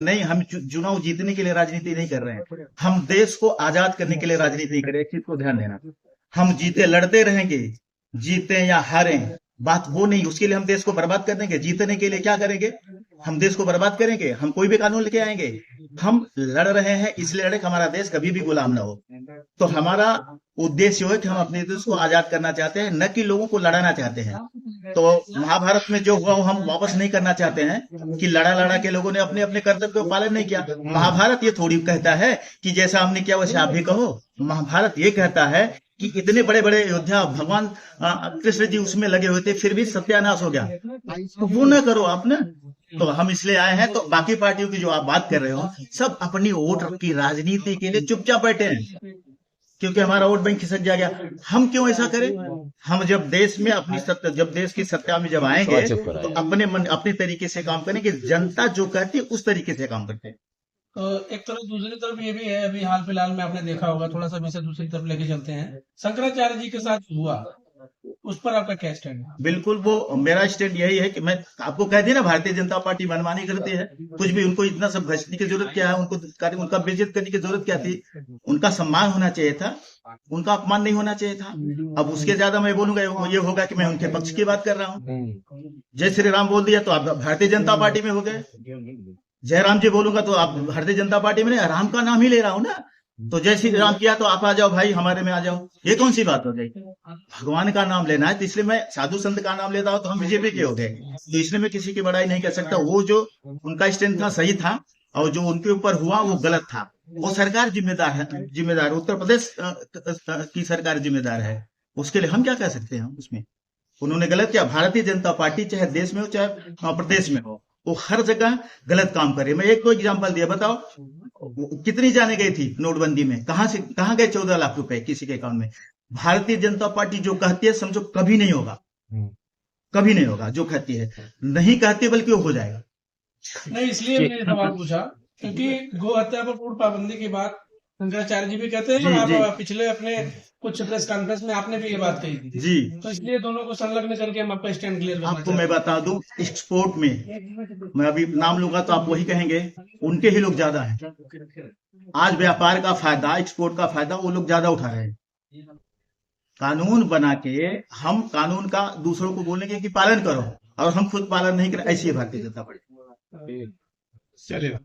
नहीं, हम चुनाव जीतने के लिए राजनीति नहीं कर रहे हैं। हम देश को आजाद करने के लिए राजनीति नहीं कर रहे। एक चीज को ध्यान देना, हम जीते लड़ते रहेंगे, जीते या हारे, बात वो नहीं। उसके लिए हम देश को बर्बाद कर देंगे? जीतने के लिए क्या करेंगे? हम देश को बर्बाद करेंगे? हम कोई भी कानून लेके आएंगे? हम लड़ रहे हैं इसलिए लड़े कि हमारा देश कभी भी गुलाम ना हो। तो हमारा उद्देश्य है कि हम अपने देश को आजाद करना चाहते हैं, न कि लोगों को लड़ाना चाहते हैं। तो महाभारत में जो हुआ वो हम वापस नहीं करना चाहते हैं कि लड़ा लड़ा के लोगों ने अपने अपने कर्तव्य का पालन नहीं किया। महाभारत ये थोड़ी कहता है कि जैसा हमने किया वैसे आप भी कहो। महाभारत ये कहता है कि इतने बड़े बड़े योद्धा भगवान कृष्ण जी उसमें लगे हुए थे, फिर भी सत्यानाश हो गया। तो वो ना करो आप ना। तो हम इसलिए आए हैं। तो बाकी पार्टियों की जो आप बात कर रहे हो, सब अपनी वोट की राजनीति के लिए चुपचाप बैठे हैं, क्योंकि हमारा वोट बैंक खिसक जाएगा। हम क्यों ऐसा करें? हम जब देश में अपनी सत्ता, जब देश की सत्ता में जब आएंगे तो अपने मन अपने तरीके से काम करेंगे। जनता जो कहती है उस तरीके से काम करते हैं। तो एक तरफ दूसरी तरफ ये भी है, अभी हाल फिलहाल में आपने देखा होगा, थोड़ा सा इसे दूसरी तरफ लेके चलते हैं, शंकराचार्य जी के साथ हुआ, उस पर आपका क्या स्टैंड है? बिल्कुल, वो मेरा स्टैंड यही है कि मैं आपको कह दी ना, भारतीय जनता पार्टी मनमानी करती है। कुछ भी उनको इतना सब घसने की जरूरत क्या है? उनका बेइज्जत करने की जरूरत क्या थी? उनका सम्मान होना चाहिए था, उनका अपमान नहीं होना चाहिए था। अब उसके ज्यादा मैं बोलूंगा ये होगा कि मैं उनके पक्ष की बात कर रहा हूँ। जय श्री राम बोल दिया तो आप भारतीय जनता पार्टी में हो गए। जय राम जी बोलूंगा तो आप भारतीय जनता पार्टी में नहीं, राम का नाम ही ले रहा हूं ना। तो जय श्री राम किया तो आप आ जाओ भाई, हमारे में आ जाओ। ये कौन सी बात हो गई? भगवान का नाम लेना है तो इसलिए मैं साधु संत का नाम लेता हूं तो हम बीजेपी के हो गए। तो इसलिए मैं किसी की बड़ाई नहीं कर सकता। वो जो उनका स्टैंड था सही था, और जो उनके ऊपर हुआ वो गलत था। वो सरकार जिम्मेदार है, जिम्मेदार उत्तर प्रदेश की सरकार जिम्मेदार है। उसके लिए हम क्या कह सकते हैं उसमें? उन्होंने गलत किया। भारतीय जनता पार्टी चाहे देश में हो चाहे प्रदेश में हो, वो हर जगह गलत काम कर रही है। मैं एक को एग्जांपल दिया, बताओ कितनी जाने गई थी नोटबंदी में? कहां गए 14 लाख रुपए किसी के अकाउंट में? भारतीय जनता पार्टी जो कहती है समझो कभी नहीं होगा, कभी नहीं होगा। जो कहती है नहीं कहती, बल्कि वो हो जाएगा। नहीं, इसलिए मैंने ये सवाल पूछा क्योंकि गो हत्या पर पूर्ण पाबंदी की बात शंकराचार्य जी भी कहते हैं, और आप पिछले अपने कुछ प्रेस कॉन्फ्रेंस में आपने भी ये बात कही थी जी। तो इसलिए दोनों को संलग्न करके हम आपका स्टैंड क्लियर करना आपको मैं बता दूं, एक्सपोर्ट में मैं अभी नाम लूंगा तो आप वही कहेंगे, उनके ही लोग ज्यादा हैं। आज व्यापार का फायदा, एक्सपोर्ट का फायदा वो लोग ज्यादा उठा रहे हैं। कानून बना के हम कानून का दूसरों को बोलेंगे कि पालन करो, और हम खुद पालन नहीं करें। ऐसी है भारतीय जनता पार्टी। चलिए।